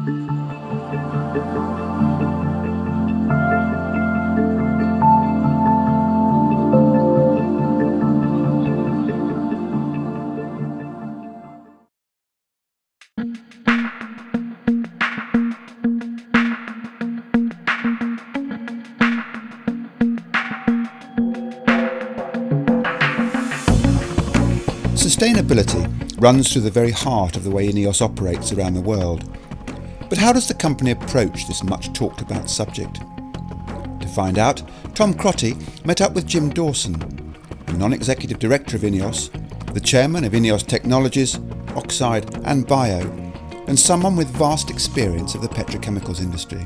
Sustainability runs through the very heart of the way INEOS operates around the world. But how does the company approach this much talked about subject? To find out, Tom Crotty met up with Jim Dawson, the non-executive director of INEOS, the chairman of INEOS Technologies, Oxide and Bio, and someone with vast experience of the petrochemicals industry.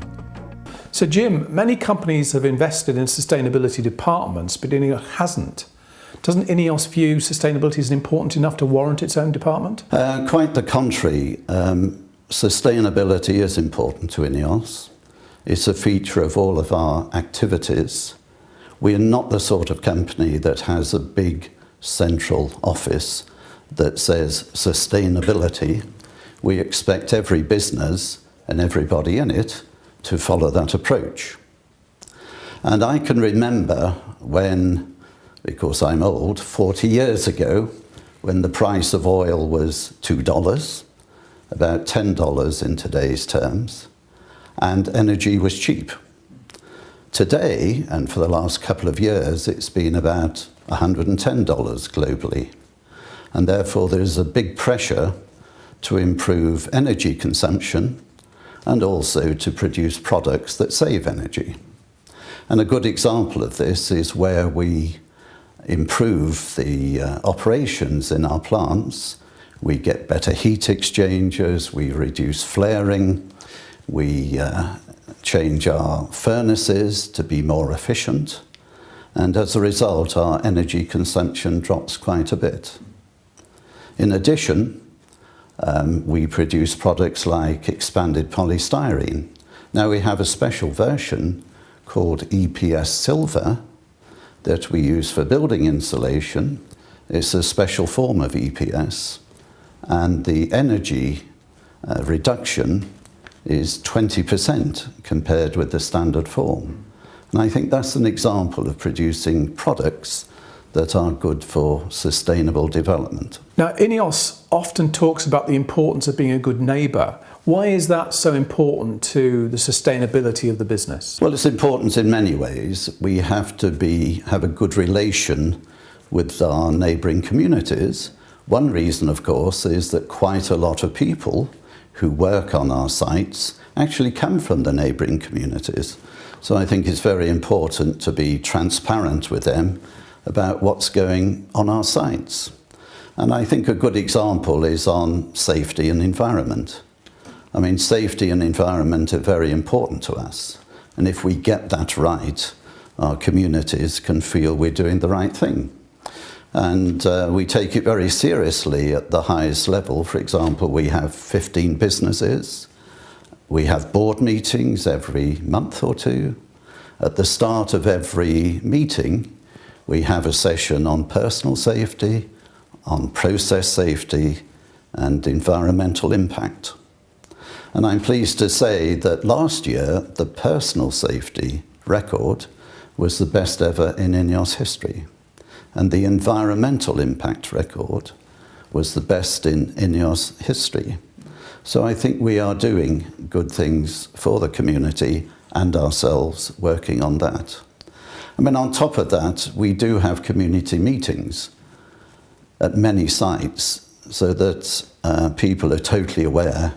So Jim, many companies have invested in sustainability departments, but INEOS hasn't. Doesn't INEOS view sustainability as important enough to warrant its own department? Quite the contrary. Sustainability is important to INEOS. It's a feature of all of our activities. We are not the sort of company that has a big central office that says sustainability. We expect every business and everybody in it to follow that approach. And I can remember when, because I'm old, 40 years ago, when the price of oil was $2, about $10 in today's terms, and energy was cheap. Today, and for the last couple of years, it's been about $110 globally. And therefore there's a big pressure to improve energy consumption and also to produce products that save energy. And a good example of this is where we improve the operations in our plants. We get better heat exchangers, we reduce flaring, we change our furnaces to be more efficient, and as a result our energy consumption drops quite a bit. In addition, we produce products like expanded polystyrene. Now we have a special version called EPS Silver that we use for building insulation. It's a special form of EPS, and the energy reduction is 20% compared with the standard form. And I think that's an example of producing products that are good for sustainable development. Now, INEOS often talks about the importance of being a good neighbour. Why is that so important to the sustainability of the business? Well, it's important in many ways. We have to have a good relation with our neighbouring communities. One reason, of course, is that quite a lot of people who work on our sites actually come from the neighbouring communities. So I think it's very important to be transparent with them about what's going on our sites. And I think a good example is on safety and environment. I mean, safety and environment are very important to us. And if we get that right, our communities can feel we're doing the right thing. And we take it very seriously at the highest level. For example, we have 15 businesses. We have board meetings every month or two. At the start of every meeting, we have a session on personal safety, on process safety, and environmental impact. And I'm pleased to say that last year, the personal safety record was the best ever in INEOS history. And the environmental impact record was the best in INEOS history. So I think we are doing good things for the community and ourselves working on that. I mean, on top of that, we do have community meetings at many sites so that people are totally aware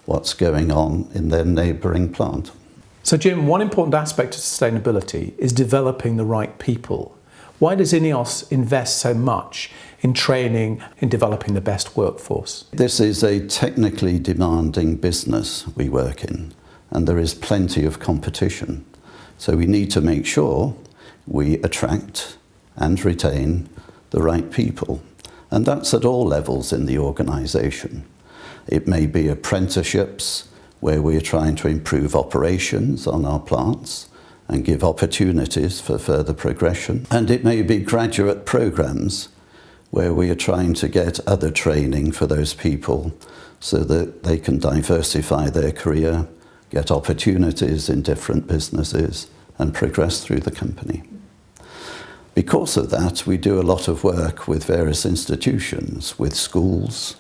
what's going on in their neighbouring plant. So Jim, one important aspect of sustainability is developing the right people. Why does INEOS invest so much in training, in developing the best workforce? This is a technically demanding business we work in, and there is plenty of competition. So we need to make sure we attract and retain the right people. And that's at all levels in the organisation. It may be apprenticeships, where we're trying to improve operations on our plants and give opportunities for further progression. And it may be graduate programs where we are trying to get other training for those people so that they can diversify their career, get opportunities in different businesses, and progress through the company. Because of that, we do a lot of work with various institutions, with schools,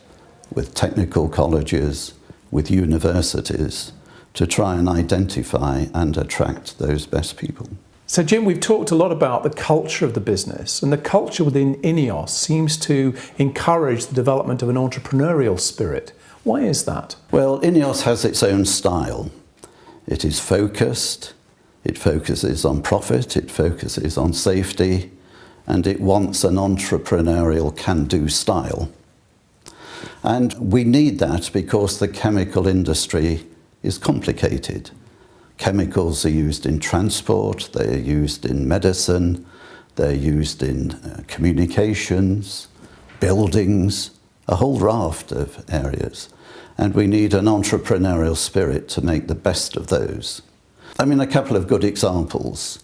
with technical colleges, with universities, to try and identify and attract those best people. So Jim, we've talked a lot about the culture of the business, and the culture within INEOS seems to encourage the development of an entrepreneurial spirit. Why is that? Well, INEOS has its own style. It is focused, it focuses on profit, it focuses on safety, and it wants an entrepreneurial can-do style. And we need that because the chemical industry is complicated. Chemicals are used in transport, they're used in medicine, they're used in communications, buildings, a whole raft of areas. And we need an entrepreneurial spirit to make the best of those. I mean, a couple of good examples.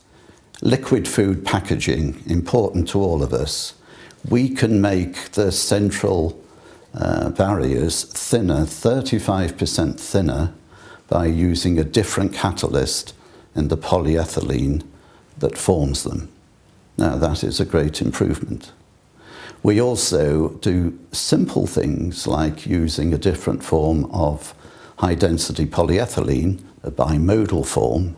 Liquid food packaging, important to all of us. We can make the central barriers thinner, 35% thinner, by using a different catalyst in the polyethylene that forms them. Now, that is a great improvement. We also do simple things like using a different form of high-density polyethylene, a bimodal form,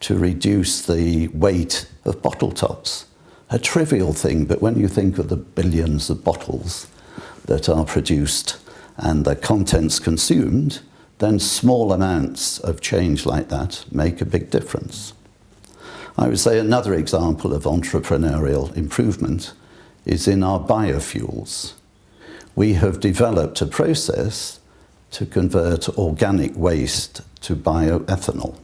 to reduce the weight of bottle tops. A trivial thing, but when you think of the billions of bottles that are produced and the contents consumed, then small amounts of change like that make a big difference. I would say another example of entrepreneurial improvement is in our biofuels. We have developed a process to convert organic waste to bioethanol.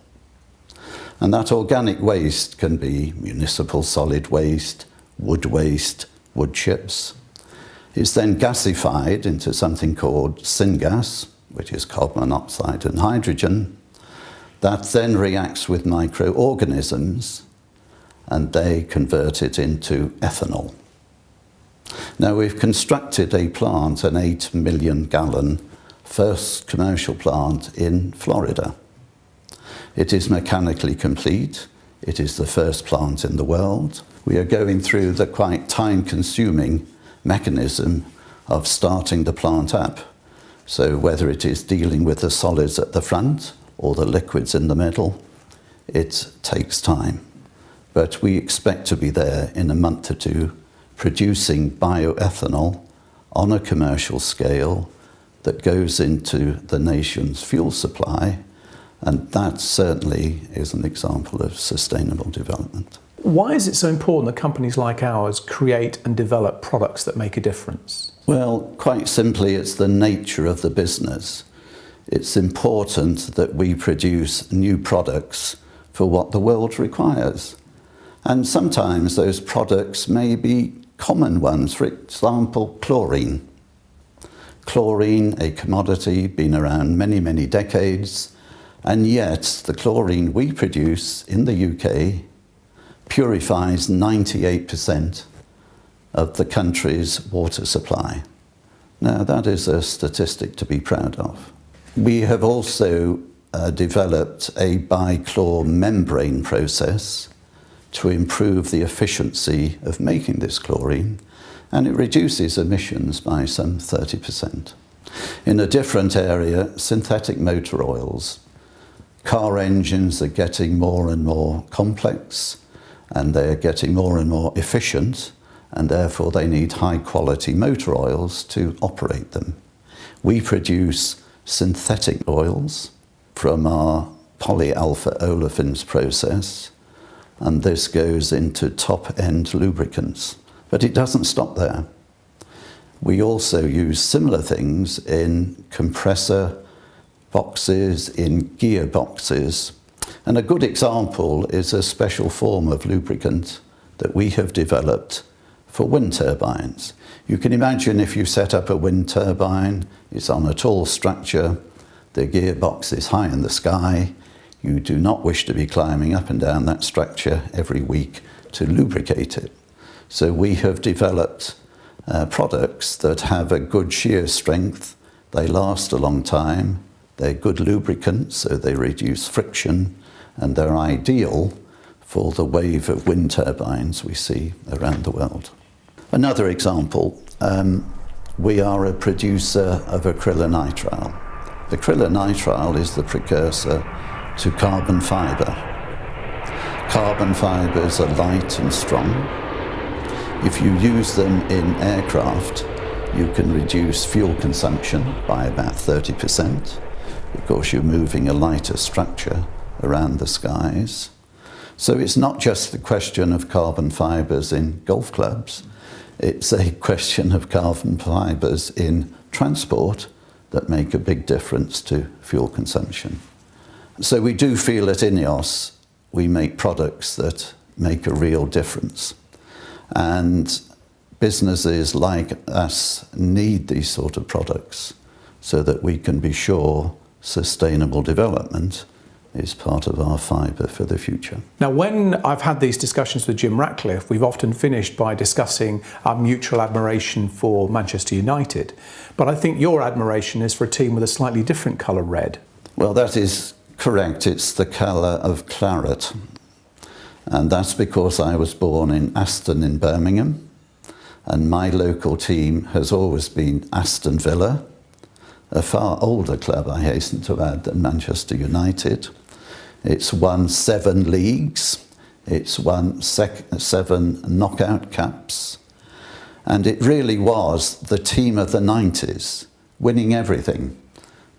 And that organic waste can be municipal solid waste, wood chips. It's then gasified into something called syngas, which is carbon monoxide and hydrogen. That then reacts with microorganisms and they convert it into ethanol. Now, we've constructed a plant, an 8 million gallon first commercial plant in Florida. It is mechanically complete. It is the first plant in the world. We are going through the quite time-consuming mechanism of starting the plant up. So whether it is dealing with the solids at the front or the liquids in the middle, it takes time. But we expect to be there in a month or two, producing bioethanol on a commercial scale that goes into the nation's fuel supply, and that certainly is an example of sustainable development. Why is it so important that companies like ours create and develop products that make a difference? Well, quite simply, it's the nature of the business. It's important that we produce new products for what the world requires. And sometimes those products may be common ones, for example, chlorine. Chlorine, a commodity, been around many, many decades, and yet the chlorine we produce in the UK purifies 98% of the country's water supply. Now, that is a statistic to be proud of. We have also developed a bichlor membrane process to improve the efficiency of making this chlorine, and it reduces emissions by some 30%. In a different area, synthetic motor oils. Car engines are getting more and more complex, and they're getting more and more efficient, and therefore they need high-quality motor oils to operate them. We produce synthetic oils from our polyalpha olefins process, and this goes into top-end lubricants. But it doesn't stop there. We also use similar things in compressor boxes, in gearboxes. And a good example is a special form of lubricant that we have developed for wind turbines. You can imagine if you set up a wind turbine, it's on a tall structure, the gearbox is high in the sky. You do not wish to be climbing up and down that structure every week to lubricate it. So we have developed products that have a good shear strength, they last a long time, they're good lubricants, so they reduce friction, and they're ideal for the wave of wind turbines we see around the world. Another example, we are a producer of acrylonitrile. Acrylonitrile is the precursor to carbon fibre. Carbon fibres are light and strong. If you use them in aircraft, you can reduce fuel consumption by about 30%. Of course, you're moving a lighter structure around the skies. So it's not just the question of carbon fibres in golf clubs, it's a question of carbon fibres in transport that make a big difference to fuel consumption. So we do feel at INEOS we make products that make a real difference. And businesses like us need these sort of products so that we can be sure sustainable development is part of our fibre for the future. Now, when I've had these discussions with Jim Ratcliffe, we've often finished by discussing our mutual admiration for Manchester United. But I think your admiration is for a team with a slightly different colour red. Well, that is correct. It's the colour of claret. And that's because I was born in Aston in Birmingham. And my local team has always been Aston Villa, a far older club, I hasten to add, than Manchester United. It's won 7 leagues, it's won 7 knockout caps, and it really was the team of the 90s, winning everything.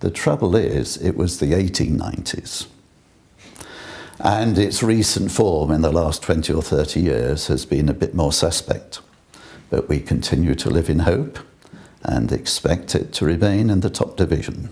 The trouble is, it was the 1890s. And its recent form in the last 20 or 30 years has been a bit more suspect. But we continue to live in hope and expect it to remain in the top division.